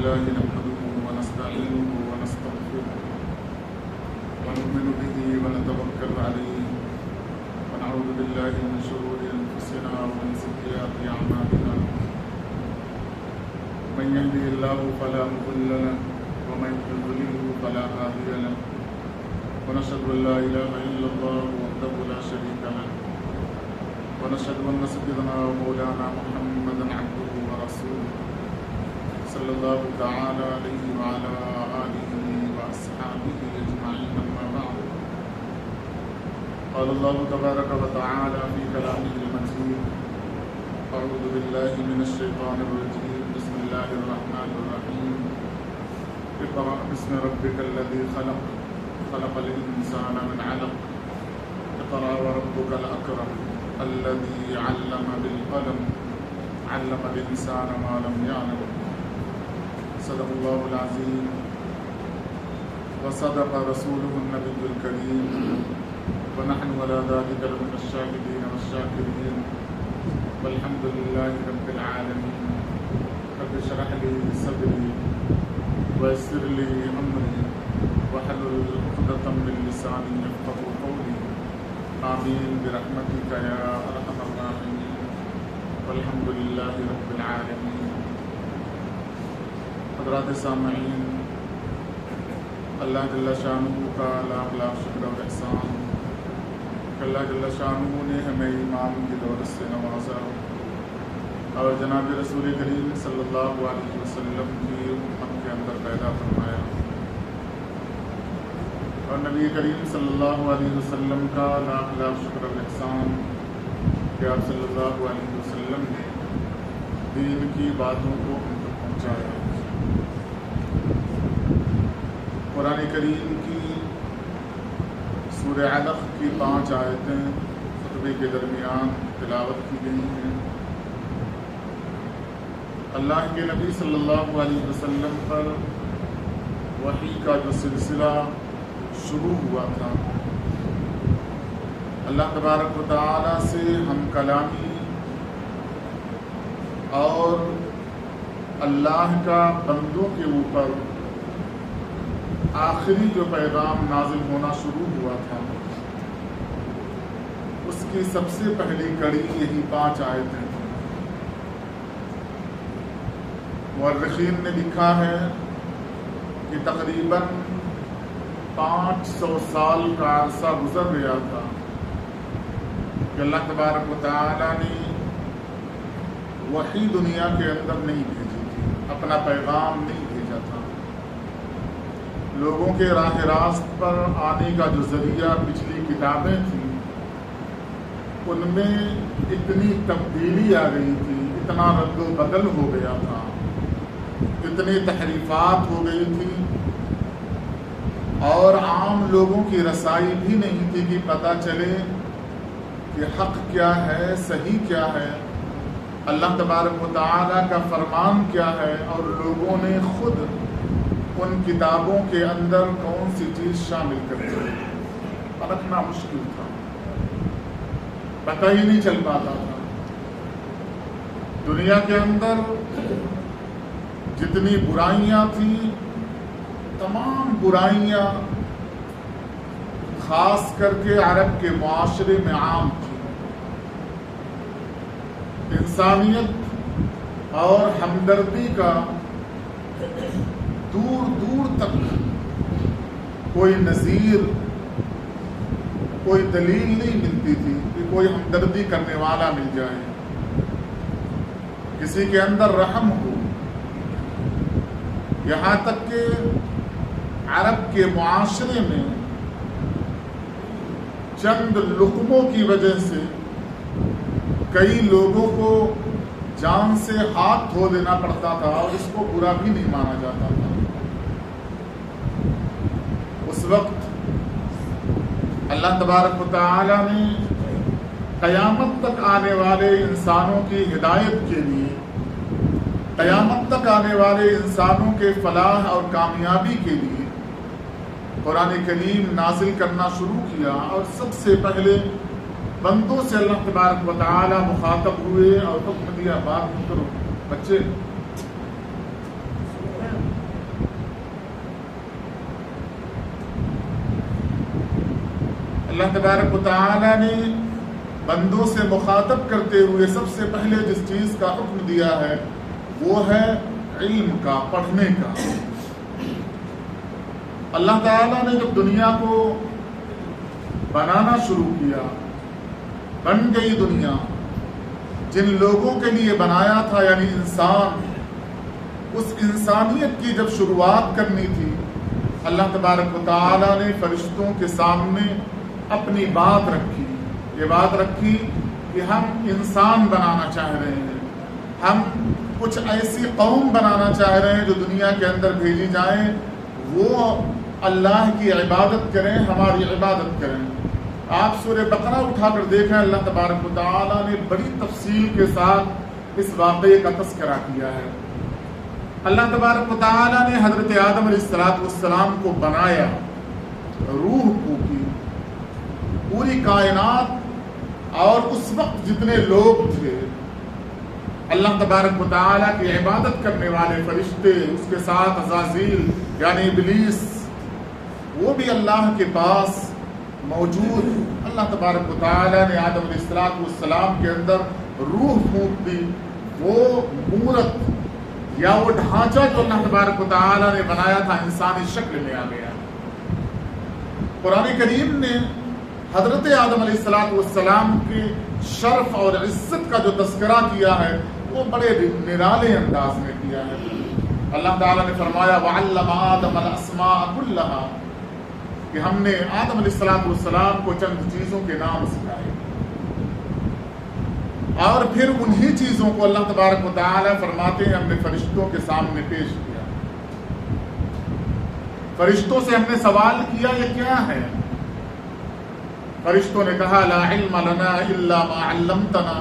لله نحمده ونستعينه ونستغفره ونؤمن به ونتوكل عليه ونعوذ بالله من شرور أنفسنا ومن سيئات أعمالنا من يهده الله فلا مضل له ومن يضلل فلا هادي له ونشهد أن لا إله إلا الله وحده لا شريك له ونشهد أن سيدنا ومولانا محمدا عبده ورسوله صلى الله تعالى عليه وعلى آله وأصحابه أجمعين أما بعد قال الله تبارك وتعالى في كلامه المجيد أعوذ بالله من الشيطان الرجيم بسم الله الرحمن الرحيم اقرأ باسم ربك الذي خلق خلق الإنسان من علق اقرأ وربك الأكرم الذي علم بالقلم علم الإنسان ما لم يعلم صدق الله العظيم وصدق رسوله النبي الكريم ونحن على ذلك لمن الشاهدين والشاكرين والحمد لله رب العالمين رب اشرح لي صدري ويسر لي أمري واحلل عقدة من لساني يفقهوا قولي آمين برحمتك يا أرحم الراحمين والحمد لله رب العالمين. حضرات سامعین، اللہ جل شانہ کا لاکھ لاکھ شکر و احسان کہ اللہ جل شانہ نے ہمیں ایمان کی دولت سے نوازا اور جناب رسول کریم صلی اللہ علیہ وسلم کی امت کے اندر پیدا فرمایا اور نبی کریم صلی اللہ علیہ وسلم کا لاکھ لاکھ شکر و احسان کہ آپ صلی اللہ علیہ وسلم نے دین کی باتوں کو ہم تک پہنچایا. قرآن کریم کی سورہ علق کی 5 آیتیں خطبے کے درمیان تلاوت کی گئی ہیں. اللہ کے نبی صلی اللہ علیہ وسلم پر وحی کا جو سلسلہ شروع ہوا تھا، اللہ تبارک و تعالی سے ہم کلامی اور اللہ کا بندوں کے اوپر آخری جو پیغام نازل ہونا شروع ہوا تھا، اس کی سب سے پہلی کڑی یہی 5 آیتیں تھیں. مورخین نے لکھا ہے کہ تقریباً 500 سال کا عرصہ گزر گیا تھا کہ اللہ تبارک و تعالی نے وحی دنیا کے اندر نہیں بھیجی تھی، اپنا پیغام نہیں بھیجا تھا. لوگوں کے راہ راست پر آنے کا جو ذریعہ پچھلی کتابیں تھیں، ان میں اتنی تبدیلی آ گئی تھی، اتنا رد و بدل ہو گیا تھا، اتنی تحریفات ہو گئی تھی اور عام لوگوں کی رسائی بھی نہیں تھی کہ پتہ چلے کہ حق کیا ہے، صحیح کیا ہے، اللہ تبارک و تعالی کا فرمان کیا ہے، اور لوگوں نے خود ان کتابوں کے اندر کون سی چیز شامل کر دی. پرکھنا مشکل تھا، پتہ ہی نہیں چل پاتا تھا. دنیا کے اندر جتنی برائیاں تھیں، تمام برائیاں خاص کر کے عرب کے معاشرے میں عام تھیں. انسانیت اور ہمدردی کا دور دور تک کوئی نظیر، کوئی دلیل نہیں ملتی تھی کہ کوئی ہمدردی کرنے والا مل جائے، کسی کے اندر رحم ہو. یہاں تک کہ عرب کے معاشرے میں چند لقموں کی وجہ سے کئی لوگوں کو جان سے ہاتھ دھو دینا پڑتا تھا اور اس کو برا بھی نہیں مانا جاتا تھا. اس وقت اللہ تبارک و تعالی نے قیامت تک آنے والے انسانوں کی ہدایت کے لیے، قیامت تک آنے والے انسانوں کے فلاح اور کامیابی کے لیے قرآن کریم نازل کرنا شروع کیا. اور سب سے پہلے بندوں سے اللہ تبارک و تعالی مخاطب ہوئے اور حکم دیا، بات کرو بچے اللہ تبارک و تعالی نے بندوں سے مخاطب کرتے ہوئے سب سے پہلے جس چیز کا حکم دیا ہے وہ ہے علم کا، پڑھنے کا۔ اللہ تعالیٰ نے جب دنیا کو بنانا شروع کیا، بن گئی دنیا، جن لوگوں کے لیے بنایا تھا یعنی انسان، اس انسانیت کی جب شروعات کرنی تھی، اللہ تبارک و تعالیٰ نے فرشتوں کے سامنے اپنی بات رکھی، یہ بات رکھی کہ ہم انسان بنانا چاہ رہے ہیں، ہم کچھ ایسی قوم بنانا چاہ رہے ہیں جو دنیا کے اندر بھیجی جائیں، وہ اللہ کی عبادت کریں، ہماری عبادت کریں۔ آپ سورہ بقرہ اٹھا کر دیکھیں، اللہ تبارک و تعالیٰ نے بڑی تفصیل کے ساتھ اس واقعے کا تذکرہ کیا ہے۔ اللہ تبارک و تعالیٰ نے حضرت آدم علیہ السلام کو بنایا، روح پھونکی، پوری کائنات اور اس وقت جتنے لوگ تھے اللہ تبارک و تعالیٰ کی عبادت کرنے والے فرشتے، اس کے ساتھ عزازیل یعنی ابلیس، وہ بھی اللہ کے پاس موجود۔ اللہ تبارک و تعالیٰ نے آدم علیہ السلام کے اندر روح پھونک دی، وہ مورت یا وہ ڈھانچہ جو اللہ تبارک و تعالیٰ نے بنایا تھا انسانی شکل میں آ گیا۔ قرآن کریم نے حضرت آدم علیہ السلام کے شرف اور عزت کا جو تذکرہ کیا ہے وہ بڑے نرالے انداز میں کیا ہے۔ اللہ تعالیٰ نے فرمایا وَعَلَّمَ آدَمَ الْأَسْمَاءَ كُلَّهَا کہ ہم نے آدم علیہ السلام کو چند چیزوں کے نام سکھائے، اور پھر انہی چیزوں کو اللہ تبارک و تعالیٰ فرماتے ہیں ہم نے فرشتوں کے سامنے پیش کیا۔ فرشتوں سے ہم نے سوال کیا یہ کیا ہے؟ فرشتوں نے کہا لا علم لنا الا ما علمتنا،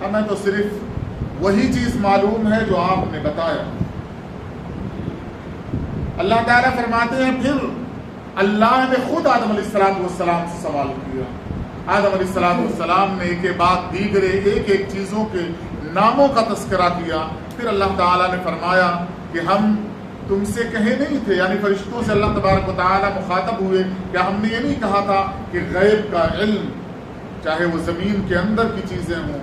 ہمیں تو صرف وہی چیز معلوم ہے جو آپ نے بتایا۔ اللہ تعالیٰ فرماتے ہیں پھر اللہ نے خود آدم علیہ السلام سے سوال کیا۔ آدم علیہ السلام نے ایک بعد دیگرے ایک چیزوں کے ناموں کا تذکرہ کیا۔ پھر اللہ تعالیٰ نے فرمایا کہ ہم تم سے کہے نہیں تھے، یعنی فرشتوں سے اللہ تبارک و تعالیٰ مخاطب ہوئے، کیا ہم نے یہ نہیں کہا تھا کہ غیب کا علم، چاہے وہ زمین کے اندر کی چیزیں ہوں،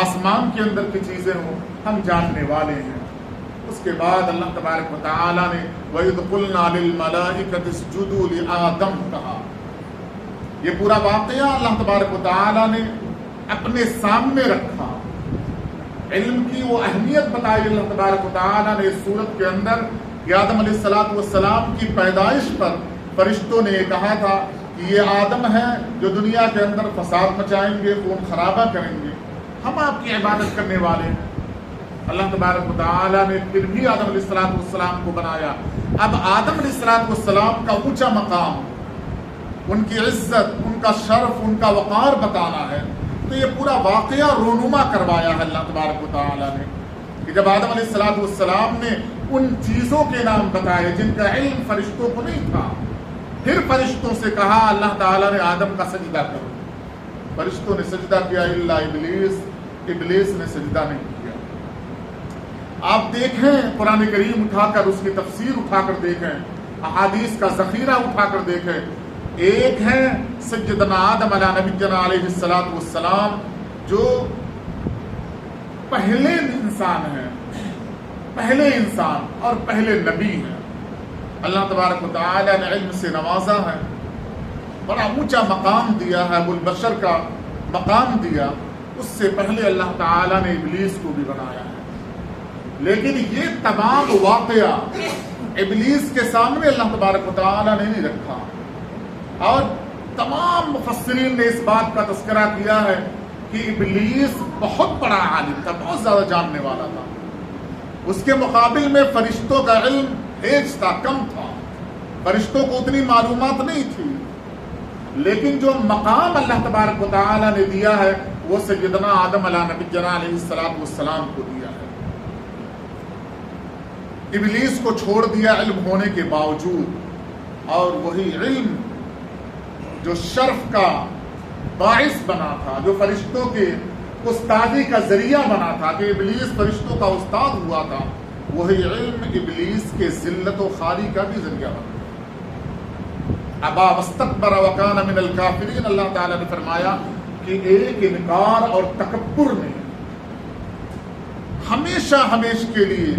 آسمان کے اندر کی چیزیں ہوں، ہم جاننے والے ہیں۔ اس کے بعد اللہ تبارک و تعالیٰ نے وَإِذْ قُلْنَا لِلْمَلَائِكَةِ اسْجُدُوا لِآدَمَ کہا۔ یہ پورا واقعہ اللہ تبارک و تعالیٰ نے اپنے سامنے رکھا، علم کی وہ اہمیت بتائی اللہ تبارک و تعالیٰ نے اس صورت کے اندر کہ آدم علیہ السلام کی پیدائش پر فرشتوں نے یہ کہا تھا کہ یہ آدم ہے جو دنیا کے اندر فساد مچائیں گے، خون خرابہ کریں گے، ہم آپ کی عبادت کرنے والے ہیں۔ اللہ تبارک و تعالیٰ نے پھر بھی آدم علیہ السلام کو بنایا۔ اب آدم علیہ السلام کا اونچا مقام، ان کی عزت، ان کا شرف، ان کا وقار بتانا ہے، تو یہ پورا واقعہ رونما کروایا ہے اللہ تبارک و تعالیٰ نے کہ جب آدم علیہ السلام نے ان چیزوں کے نام بتائے جن کا علم فرشتوں کو نہیں تھا، پھر فرشتوں سے کہا اللہ تعالیٰ نے آدم کا سجدہ کرو۔ فرشتوں نے سجدہ کیا الا ابلیس نے سجدہ نہیں کیا۔ آپ دیکھیں قرآن کریم اٹھا کر اس کی تفسیر اٹھا کر دیکھیں، احادیث کا ذخیرہ اٹھا کر دیکھیں۔ ایک ہے سیدنا آدم علیہ السلام جو پہلے انسان ہیں، پہلے انسان اور پہلے نبی ہیں۔ اللہ تبارک و تعالیٰ نے علم سے نوازا ہے، بڑا اونچا مقام دیا ہے، ابو البشر کا مقام دیا۔ اس سے پہلے اللہ تعالیٰ نے ابلیس کو بھی بنایا ہے، لیکن یہ تمام واقعہ ابلیس کے سامنے اللہ تبارک و تعالیٰ نے نہیں رکھا، اور تمام مفسرین نے اس بات کا تذکرہ کیا ہے کہ ابلیس بہت بڑا عالم تھا، بہت زیادہ جاننے والا تھا۔ اس کے مقابل میں فرشتوں کا علم ہیج تھا، کم تھا، فرشتوں کو اتنی معلومات نہیں تھی، لیکن جو مقام اللہ تبارک و تعالیٰ نے دیا ہے وہ سیدنا آدم علیہ السلام کو دیا ہے۔ ابلیس کو چھوڑ دیا علم ہونے کے باوجود، اور وہی علم جو شرف کا باعث بنا تھا، جو فرشتوں کے استادی کا ذریعہ بنا تھا کہ ابلیس فرشتوں کا استاد ہوا تھا، وہی علم ابلیس کے ذلت و خواری کا بھی ذریعہ بنا۔ ابا واستکبر وکان من الکافرین، اللہ تعالیٰ نے فرمایا کہ ایک انکار اور تکبر نے ہمیشہ کے لیے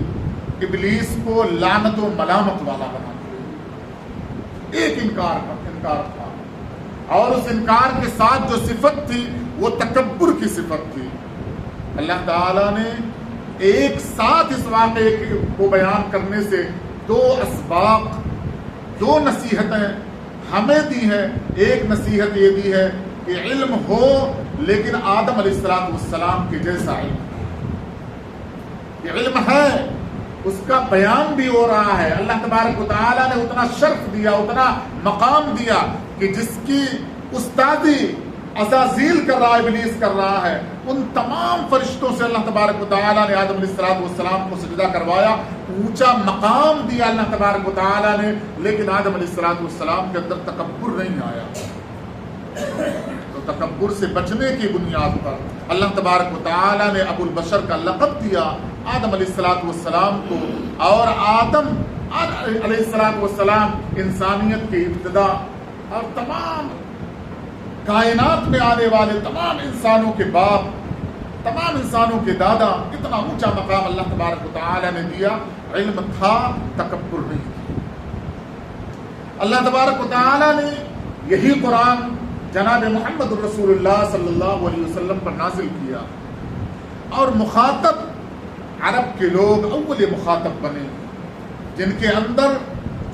ابلیس کو لعنت و ملامت والا بنا دیا۔ ایک انکار تھا، اور اس انکار کے ساتھ جو صفت تھی وہ تکبر کی صفت تھی۔ اللہ تعالیٰ نے ایک ساتھ اس واقعے کو بیان کرنے سے دو اسباق، دو نصیحتیں ہمیں دی ہیں۔ ایک نصیحت یہ دی ہے کہ علم ہو لیکن آدم علیہ السلام کے جیسا علم، کہ علم ہے اس کا بیان بھی ہو رہا ہے۔ اللہ تبارک و تعالیٰ نے اتنا شرف دیا، اتنا مقام دیا کہ جس کی استادی عزازیل کر رہا ہے، ابلیس کر رہا ہے، ان تمام فرشتوں سے اللہ تبارک و تعالیٰ نے آدم علیہ السلام کو سجدہ کروایا، اونچا مقام دیا اللہ تبارک و تعالیٰ نے، لیکن آدم علیہ السلام کے اندر تکبر نہیں آیا۔ تو تکبر سے بچنے کی بنیاد پر اللہ تبارک و تعالیٰ نے ابو البشر کا لقب دیا آدم علیہ السلام کو، اور آدم علیہ السلام انسانیت کی ابتدا اور تمام کائنات میں آنے والے تمام انسانوں کے باپ، تمام انسانوں کے دادا، اتنا اونچا مقام اللہ تبارک و تعالیٰ نے دیا۔ علم تھا، تکبر نہیں تھا۔ اللہ تبارک و تعالیٰ نے یہی قرآن جناب محمد رسول اللہ صلی اللہ علیہ وسلم پر نازل کیا، اور مخاطب عرب کے لوگ اول مخاطب بنے، جن کے اندر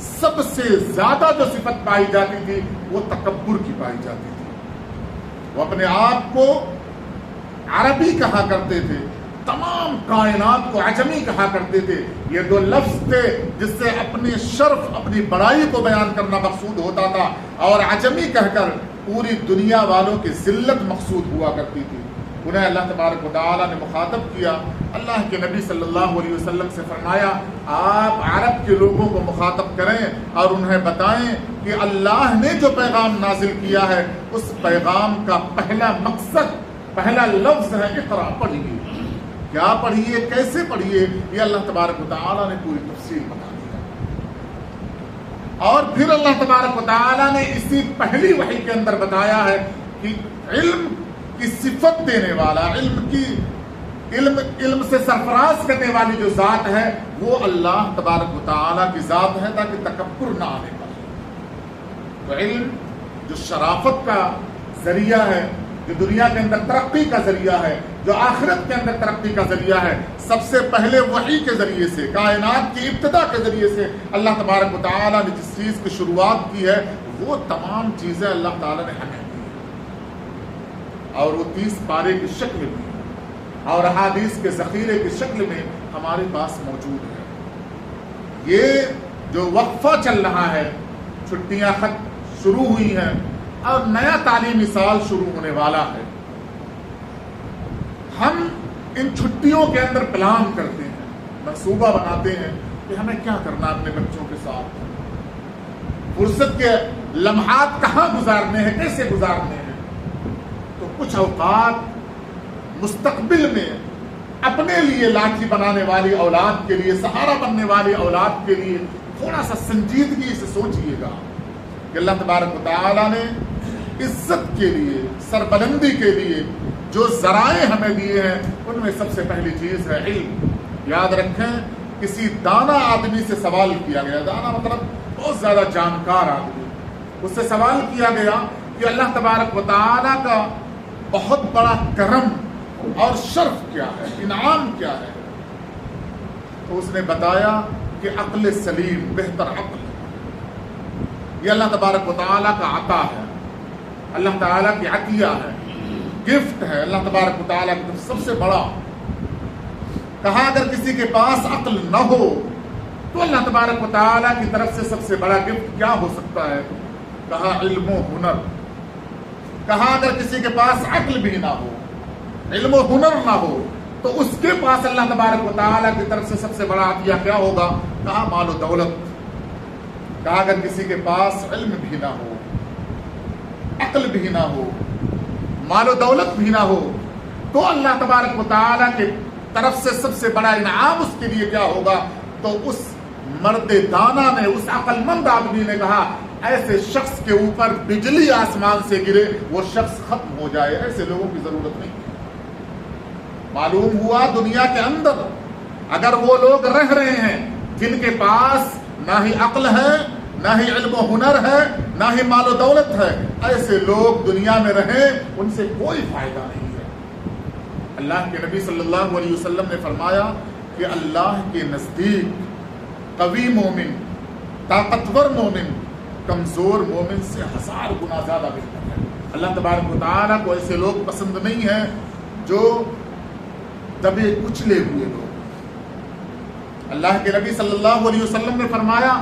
سب سے زیادہ جو صفت پائی جاتی تھی وہ تکبر کی پائی جاتی تھی۔ وہ اپنے آپ کو عربی کہا کرتے تھے، تمام کائنات کو عجمی کہا کرتے تھے۔ یہ دو لفظ تھے جس سے اپنے شرف، اپنی بڑائی کو بیان کرنا مقصود ہوتا تھا، اور عجمی کہہ کر پوری دنیا والوں کی ذلت مقصود ہوا کرتی تھی۔ انہیں اللہ تبارک و تعالیٰ نے مخاطب کیا، اللہ کے نبی صلی اللہ علیہ وسلم سے فرمایا آپ عرب کے لوگوں کو مخاطب کریں اور انہیں بتائیں کہ اللہ نے جو پیغام نازل کیا ہے اس پیغام کا پہلا مقصد، پہلا لفظ ہے اقرا، پڑھیے۔ کیا پڑھیے، کیسے پڑھیے، یہ اللہ تبارک و تعالیٰ نے پوری تفصیل بتا دیا۔ اور پھر اللہ تبارک و تعالیٰ نے اسی پہلی وحی کے اندر بتایا ہے کہ علم کی صفت دینے والا، علم سے سرفراز کرنے والی جو ذات ہے وہ اللہ تبارک و تعالیٰ کی ذات ہے، تاکہ تکبر نہ آنے پائے۔ تو علم جو شرافت کا ذریعہ ہے، جو دنیا کے اندر ترقی کا ذریعہ ہے، جو آخرت کے اندر ترقی کا ذریعہ ہے، سب سے پہلے وحی کے ذریعے سے، کائنات کی ابتدا کے ذریعے سے اللہ تبارک و تعالیٰ نے جس چیز کی شروعات کی ہے وہ تمام چیزیں اللہ تعالیٰ نے ہمیں دی، اور وہ 30 پارے کی شکل میں اور احادیث کے ذخیرے کی شکل میں ہمارے پاس موجود ہے۔ یہ جو وقفہ چل رہا ہے، چھٹیاں ختم شروع ہوئی ہیں اور نیا تعلیمی سال شروع ہونے والا ہے، ہم ان چھٹیوں کے اندر پلان کرتے ہیں، منصوبہ بناتے ہیں کہ ہمیں کیا کرنا ہے اپنے بچوں کے ساتھ، فرصت کے لمحات کہاں گزارنے ہیں، کیسے گزارنے ہیں۔ تو کچھ اوقات مستقبل میں اپنے لیے لاٹھی بنانے والی اولاد کے لیے، سہارا بننے والی اولاد کے لیے تھوڑا سا سنجیدگی سے سوچئے گا کہ اللہ تبارک و تعالیٰ نے عزت کے لیے، سربلندی کے لیے جو ذرائع ہمیں دیے ہیں ان میں سب سے پہلی چیز ہے علم۔ یاد رکھیں، کسی دانا آدمی سے سوال کیا گیا، دانا مطلب بہت زیادہ جانکار آدمی، اس سے سوال کیا گیا کہ اللہ تبارک و تعالیٰ کا بہت بڑا کرم اور شرف کیا ہے، انعام کیا ہے، تو اس نے بتایا کہ عقل سلیم، بہتر عقل، یہ اللہ تبارک و تعالیٰ کا عطا ہے، اللہ تعالیٰ کی عطیہ ہے، گفٹ ہے اللہ تبارک و تعالیٰ کی طرف سب سے بڑا۔ کہا اگر کسی کے پاس عقل نہ ہو تو اللہ تبارک و تعالیٰ کی طرف سے سب سے بڑا گفٹ کیا ہو سکتا ہے؟ کہا علم و ہنر۔ کہا اگر کسی کے پاس عقل بھی نہ ہو، علم و ہنر نہ ہو، تو اس کے پاس اللہ تبارک و تعالیٰ کی طرف سے سب سے بڑا عطیہ کیا ہوگا؟ کہا مال و دولت۔ کہا اگر کسی کے پاس علم بھی نہ ہو، عقل بھی نہ ہو، مال و دولت بھی نہ ہو، تو اللہ تبارک و تعالیٰ کی طرف سے سب سے بڑا انعام اس کے لیے کیا ہوگا؟ تو اس مرد دانا نے، اس عقل مند آدمی نے کہا ایسے شخص کے اوپر بجلی آسمان سے گرے وہ شخص ختم ہو جائے، ایسے لوگوں کی ضرورت نہیں۔ معلوم ہوا دنیا کے اندر اگر وہ لوگ رہ رہے ہیں جن کے پاس نہ ہی عقل ہے، نہ ہی علم و ہنر ہے، نہ ہی مال و دولت ہے، ایسے لوگ دنیا میں رہیں ان سے کوئی فائدہ نہیں ہے۔ اللہ کے نبی صلی اللہ علیہ وسلم نے فرمایا کہ اللہ کے نزدیک قوی مومن، طاقتور مومن کمزور مومن سے 1000 گنا زیادہ بہتر ہے۔ اللہ تبارک و تعالیٰ کو ایسے لوگ پسند نہیں ہیں جو دبے کچلے ہوئے لوگ۔ اللہ کے نبی صلی اللہ علیہ وسلم نے فرمایا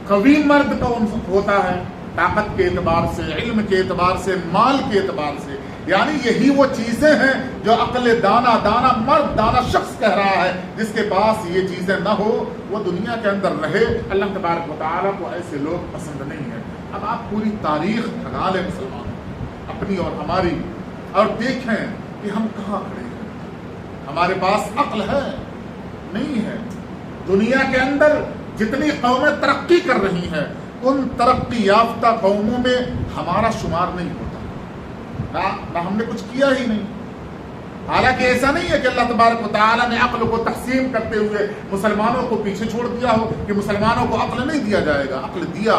قوی مرد کون ہوتا ہے؟ طاقت کے اعتبار سے، علم کے اعتبار سے، مال کے اعتبار سے، یعنی یہی وہ چیزیں ہیں جو عقل دانا مرد دانا شخص کہہ رہا ہے جس کے پاس یہ چیزیں نہ ہو وہ دنیا کے اندر رہے۔ اللہ تبارک و تعالیٰ کو ایسے لوگ پسند نہیں ہیں۔ اب آپ پوری تاریخ بھگا لیں مسلمان اپنی اور ہماری، اور دیکھیں کہ ہم کہاں کھڑے ہیں۔ ہمارے پاس عقل ہے؟ نہیں ہے۔ دنیا کے اندر جتنی قومیں ترقی کر رہی ہیں ان ترقی یافتہ قوموں میں ہمارا شمار نہیں ہوتا، نہ ہم نے کچھ کیا ہی نہیں۔ حالانکہ ایسا نہیں ہے کہ اللہ تبارک و تعالیٰ نے عقل کو تقسیم کرتے ہوئے مسلمانوں کو پیچھے چھوڑ دیا ہو کہ مسلمانوں کو عقل نہیں دیا جائے گا، عقل دیا،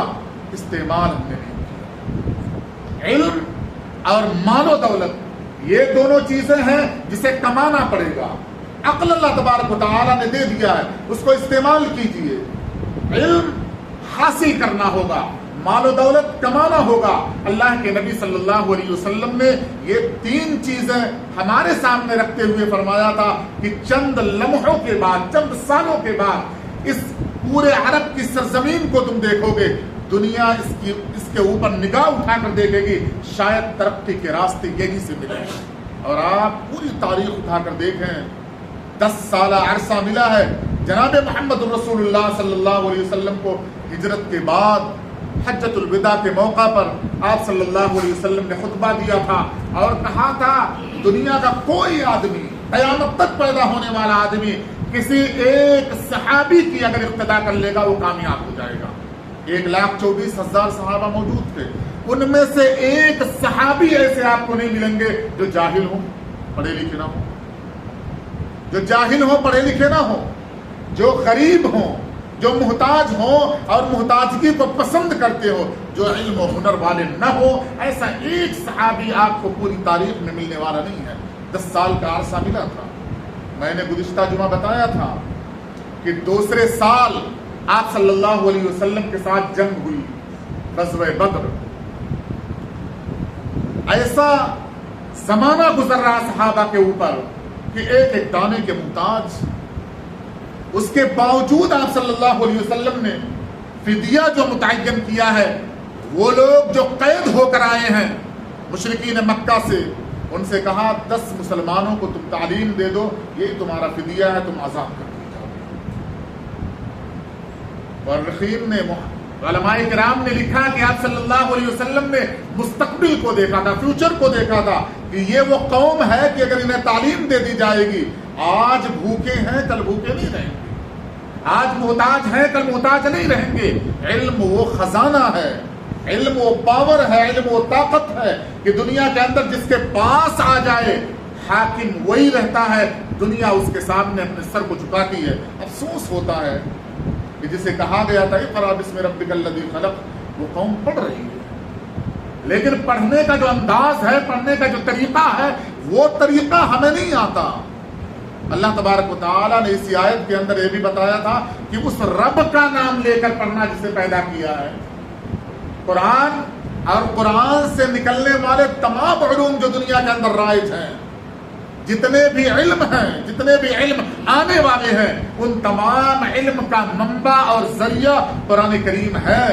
استعمال ہم نے نہیں کیا۔ علم اور مال و دولت یہ دونوں چیزیں ہیں جسے کمانا پڑے گا۔ عقل اللہ تبارک و تعالیٰ نے دے دیا ہے، اس کو استعمال کیجئے۔ علم حاصل کرنا ہوگا، مال و دولت کمانا ہوگا۔ اللہ کے نبی صلی اللہ علیہ وسلم نے یہ 3 چیزیں ہمارے سامنے رکھتے ہوئے فرمایا تھا کہ چند لمحوں کے بعد، چند سالوں کے بعد اس پورے عرب کی سرزمین کو تم دیکھو گے، دنیا اس کے اوپر نگاہ اٹھا کر دیکھے گی، شاید ترقی کے راستے یہی سے ملے گا۔ اور آپ پوری تاریخ اٹھا کر دیکھیں، 10 سالہ عرصہ ملا ہے جناب محمد رسول اللہ صلی اللہ علیہ وسلم کو ہجرت کے بعد حجۃ الوداع کے موقع پر آپ صلی اللہ علیہ وسلم نے خطبہ دیا تھا اور کہا تھا دنیا کا کوئی آدمی، قیامت تک پیدا ہونے والا آدمی کسی ایک صحابی کی اگر اقتدا کر لے گا وہ کامیاب ہو جائے گا۔ 1,24,000 صحابہ موجود تھے، ان میں سے ایک صحابی ایسے آپ کو نہیں ملیں گے جو جاہل ہوں، پڑھے لکھے نہ ہوں، جو جاہل ہوں، پڑھے لکھے نہ ہوں، جو غریب ہوں، جو محتاج ہوں اور محتاجگی کو پسند کرتے ہو، جو علم و ہنر والے نہ ہو، ایسا ایک صحابی آپ کو پوری تاریخ میں ملنے والا نہیں ہے۔ 10 سال کا عرصہ ملا تھا۔ میں نے گزشتہ جمعہ بتایا تھا کہ دوسرے سال آپ صلی اللہ علیہ وسلم کے ساتھ جنگ ہوئی، غزوہ بدر۔ ایسا زمانہ گزر رہا صحابہ کے اوپر کہ ایک ایک دانے کے محتاج، اس کے باوجود آپ صلی اللہ علیہ وسلم نے فدیہ جو متعین کیا ہے، وہ لوگ جو قید ہو کر آئے ہیں مشرکین مکہ سے، ان سے کہا 10 مسلمانوں کو تم تعلیم دے دو، یہ تمہارا فدیہ ہے، تم آزاد کر دیے جاؤ۔ مورخین نے، علماء کرام نے لکھا کہ آپ صلی اللہ علیہ وسلم نے مستقبل کو دیکھا تھا، فیوچر کو دیکھا تھا کہ یہ وہ قوم ہے کہ اگر انہیں تعلیم دے دی جائے گی، آج بھوکے ہیں کل بھوکے نہیں رہیں گے، آج محتاج ہیں کل محتاج نہیں رہیں گے۔ علم وہ خزانہ ہے، علم وہ پاور ہے، علم وہ طاقت ہے کہ دنیا کے اندر جس کے پاس آ جائے حاکم وہی رہتا ہے، دنیا اس کے سامنے اپنے سر کو جھکاتی ہے۔ افسوس ہوتا ہے کہ جسے کہا گیا تھا اقرأ باسم ربک الذی خلق، وہ قوم پڑھ رہی ہے، لیکن پڑھنے کا جو انداز ہے، پڑھنے کا جو طریقہ ہے، وہ طریقہ ہمیں نہیں آتا۔ اللہ تبارک و تعالیٰ نے اسی آیت کے اندر یہ بھی بتایا تھا کہ اس رب کا نام لے کر پڑھنا جسے پیدا کیا ہے۔ قرآن اور قرآن سے نکلنے والے تمام علوم جو دنیا کے اندر رائج ہیں، جتنے بھی علم ہیں، جتنے بھی علم آنے والے ہیں، ان تمام علم کا منبع اور ذریعہ قرآن کریم ہے۔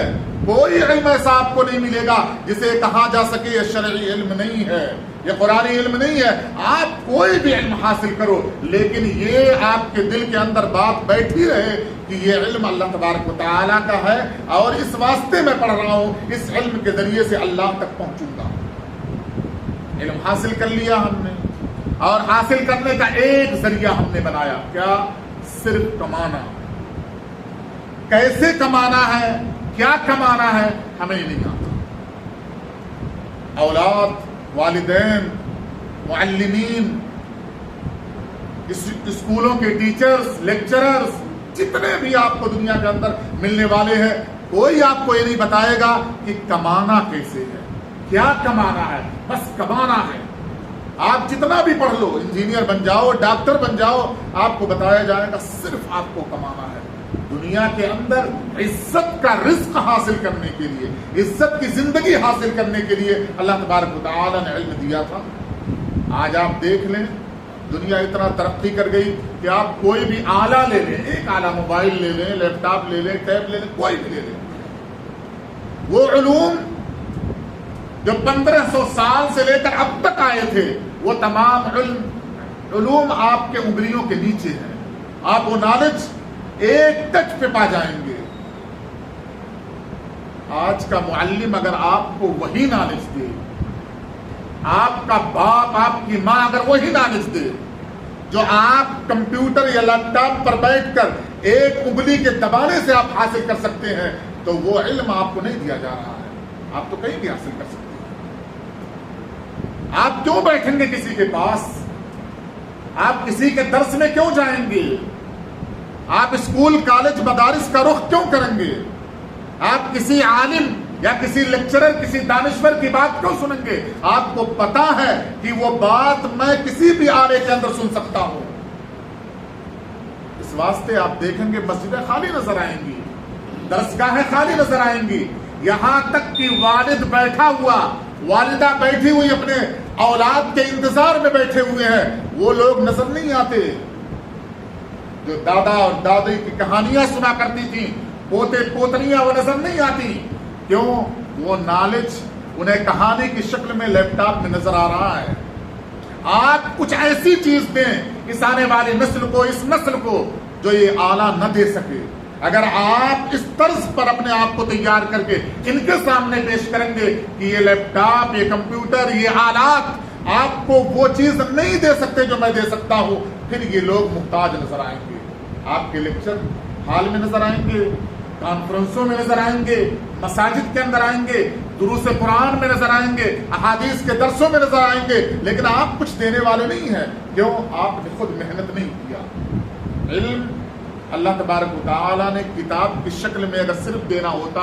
کوئی علم ایسا آپ کو نہیں ملے گا جسے کہا جا سکے یہ شرعی علم نہیں ہے، یہ قرآنی علم نہیں ہے۔ آپ کوئی بھی علم حاصل کرو، لیکن یہ آپ کے دل کے اندر بات بیٹھی رہے کہ یہ علم اللہ تبارک و تعالیٰ کا ہے اور اس واسطے میں پڑھ رہا ہوں، اس علم کے ذریعے سے اللہ تک پہنچوں گا۔ علم حاصل کر لیا ہم نے، اور حاصل کرنے کا ایک ذریعہ ہم نے بنایا، کیا؟ صرف کمانا۔ کیسے کمانا ہے؟ کیا کمانا ہے ہمیں نہیں آتا. اولاد، والدین، معلمین، اسکولوں کے ٹیچرز، لیکچررز، جتنے بھی آپ کو دنیا کے اندر ملنے والے ہیں، کوئی آپ کو یہ نہیں بتائے گا کہ کمانا کیسے ہے، کیا کمانا ہے. بس کمانا ہے. آپ جتنا بھی پڑھ لو، انجینئر بن جاؤ، ڈاکٹر بن جاؤ، آپ کو بتایا جائے گا صرف آپ کو کمانا ہے. دنیا کے اندر عزت کا رزق حاصل کرنے کے لیے، عزت کی زندگی حاصل کرنے کے لیے اللہ تبارک و تعالی نے علم دیا تھا. آج آپ دیکھ لیں، دنیا اتنا ترقی کر گئی کہ آپ کوئی بھی آلہ لے لیں، ایک آلہ، موبائل لے لیں، لیپ ٹاپ لے لیں، ٹیب لے لیں، کوئی بھی لے لیں، وہ علوم جو 1500 سال سے لے کر اب تک آئے تھے، وہ تمام علوم آپ کے انگلیوں کے نیچے ہیں. آپ وہ نالج ایک ٹچ پہ پا جائیں گے. آج کا معلم اگر آپ کو وہی نالج دے، آپ کا باپ، آپ کی ماں اگر وہی نالج دے جو آپ کمپیوٹر یا لیپ ٹاپ پر بیٹھ کر ایک انگلی کے دبانے سے آپ حاصل کر سکتے ہیں، تو وہ علم آپ کو نہیں دیا جا رہا ہے. آپ تو کہیں بھی حاصل کر سکتے ہیں. آپ کیوں بیٹھیں گے کسی کے پاس؟ آپ کسی کے درس میں کیوں جائیں گے؟ آپ اسکول، کالج، مدارس کا رخ کیوں کریں گے؟ آپ کسی عالم یا کسی لیکچرر، کسی دانشور کی بات کیوں سنیں گے؟ آپ کو پتا ہے کہ وہ بات میں کسی بھی آلے کے اندر سن سکتا ہوں. اس واسطے آپ دیکھیں گے مسجدیں خالی نظر آئیں گی، درسگاہیں خالی نظر آئیں گی. یہاں تک کہ والد بیٹھا ہوا، والدہ بیٹھی ہوئی اپنے اولاد کے انتظار میں بیٹھے ہوئے ہیں، وہ لوگ نظر نہیں آتے. جو دادا اور دادی کی کہانیاں سنا کرتی تھیں، پوتے پوتریاں، وہ نظر نہیں آتی. کیوں؟ وہ نالج انہیں کہانی کی شکل میں لیپ ٹاپ میں نظر آ رہا ہے. آپ کچھ ایسی چیز دیں اس آنے والی نسل کو، اس نسل کو جو یہ آلہ نہ دے سکے. اگر آپ اس طرز پر اپنے آپ کو تیار کر کے ان کے سامنے پیش کریں گے کہ یہ لیپ ٹاپ، یہ کمپیوٹر، یہ آلات آپ کو وہ چیز نہیں دے سکتے جو میں دے سکتا ہوں، پھر یہ لوگ محتاج نظر آئیں گے. آپ کے لیکچر ہال میں نظر آئیں گے، کانفرنسوں میں نظر آئیں گے، مساجد کے اندر آئیں گے، دروس قرآن میں نظر آئیں گے، احادیث کے درسوں میں نظر آئیں گے، لیکن آپ کچھ دینے والے نہیں ہیں. کیوں؟ آپ نے خود محنت نہیں کیا. علم اللہ تبارک و تعالی نے کتاب کی شکل میں اگر صرف دینا ہوتا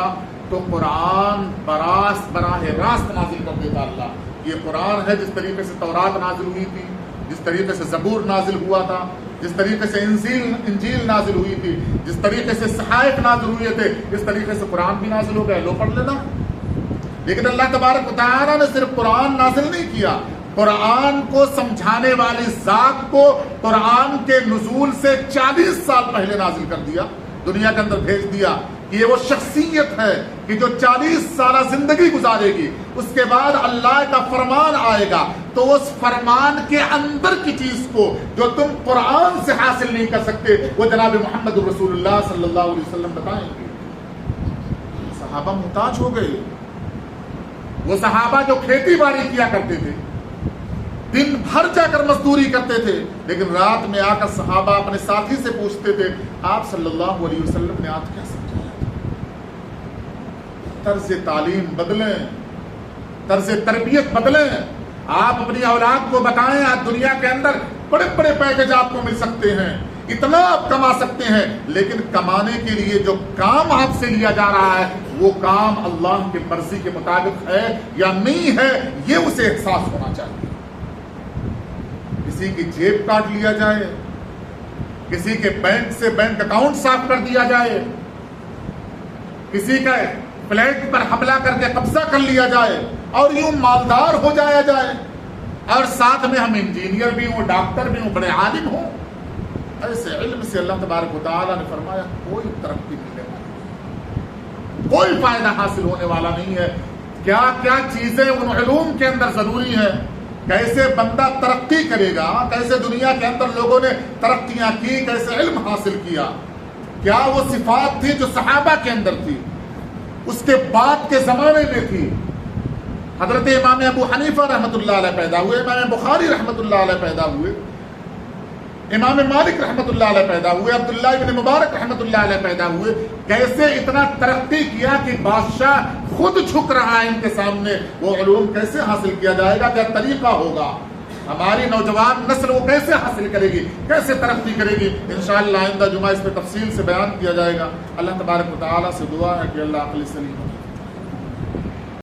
تو قرآن براہ راست نازل کر دیتا. اللہ یہ قرآن ہے جس طریقے سے تورات نازل ہوئی تھی، جس طریقے سے زبور نازل ہوا تھا، جس طریقے سے انجیل نازل ہوئی تھی، جس طریقے سے صحائف نازل ہوئے تھے، اس طریقے سے قرآن بھی نازل ہو گیا. لو پڑھ لینا. لیکن اللہ تبارک و تعالی نے صرف قرآن نازل نہیں کیا، قرآن کو سمجھانے والی ذات کو قرآن کے نزول سے 40 سال پہلے نازل کر دیا، دنیا کے اندر بھیج دیا. یہ وہ شخصیت ہے کہ جو 40 سالہ زندگی گزارے گی، اس کے بعد اللہ کا فرمان آئے گا تو اس فرمان کے اندر کی چیز کو جو تم قرآن سے حاصل نہیں کر سکتے، وہ جناب محمد رسول اللہ صلی اللہ علیہ وسلم بتائیں گے. صحابہ محتاج ہو گئے. وہ صحابہ جو کھیتی باڑی کیا کرتے تھے، دن بھر جا کر مزدوری کرتے تھے، لیکن رات میں آ کر صحابہ اپنے ساتھی سے پوچھتے تھے آپ صلی اللہ علیہ وسلم نے آج کیا سمجھایا؟ طرز تعلیم بدلیں، طرز تربیت بدلیں. آپ اپنی اولاد کو بتائیں آج دنیا کے اندر بڑے بڑے پیکج آپ کو مل سکتے ہیں، اتنا آپ کما سکتے ہیں، لیکن کمانے کے لیے جو کام آپ سے لیا جا رہا ہے وہ کام اللہ کی مرضی کے مطابق ہے یا نہیں ہے، یہ اسے احساس ہونا چاہیے. کسی کی جیب کاٹ لیا جائے، کسی کے بینک سے بینک اکاؤنٹ صاف کر دیا جائے، کسی کا فلیٹ پر حملہ کر کے قبضہ کر لیا جائے اور یوں مالدار ہو جایا جائے، اور ساتھ میں ہم انجینئر بھی ہوں، ڈاکٹر بھی ہوں، بڑے عالم ہوں، ایسے علم سے اللہ تبارک و تعالی نے فرمایا کوئی ترقی ملنے والی نہیں، کوئی فائدہ حاصل ہونے والا نہیں ہے. کیا کیا چیزیں ان علوم کے اندر ضروری ہیں، کیسے بندہ ترقی کرے گا، کیسے دنیا کے اندر لوگوں نے ترقیاں کی، کیسے علم حاصل کیا، کیا وہ صفات تھی جو صحابہ کے اندر تھی، اس کے بعد کے زمانے میں تھی. حضرت امام ابو حنیفہ رحمۃ اللہ علیہ پیدا ہوئے، امام بخاری رحمۃ اللہ علیہ پیدا ہوئے. امام مالک رحمۃ اللہ علیہ پیدا ہوئے، عبداللہ ابن مبارک رحمۃ اللہ علیہ پیدا ہوئے، کیسے اتنا ترقی کیا کہ بادشاہ خود جھک رہا ہے ان کے سامنے. وہ علوم کیسے حاصل کیا جائے گا؟ کیا طریقہ ہوگا؟ ہماری نوجوان نسل وہ کیسے حاصل کرے گی، کیسے ترقی کرے گی؟ انشاءاللہ آئندہ جمعہ اس پہ تفصیل سے بیان کیا جائے گا. اللہ تبارک و تعالیٰ سے دعا ہے کہ اللہ عقل سلیم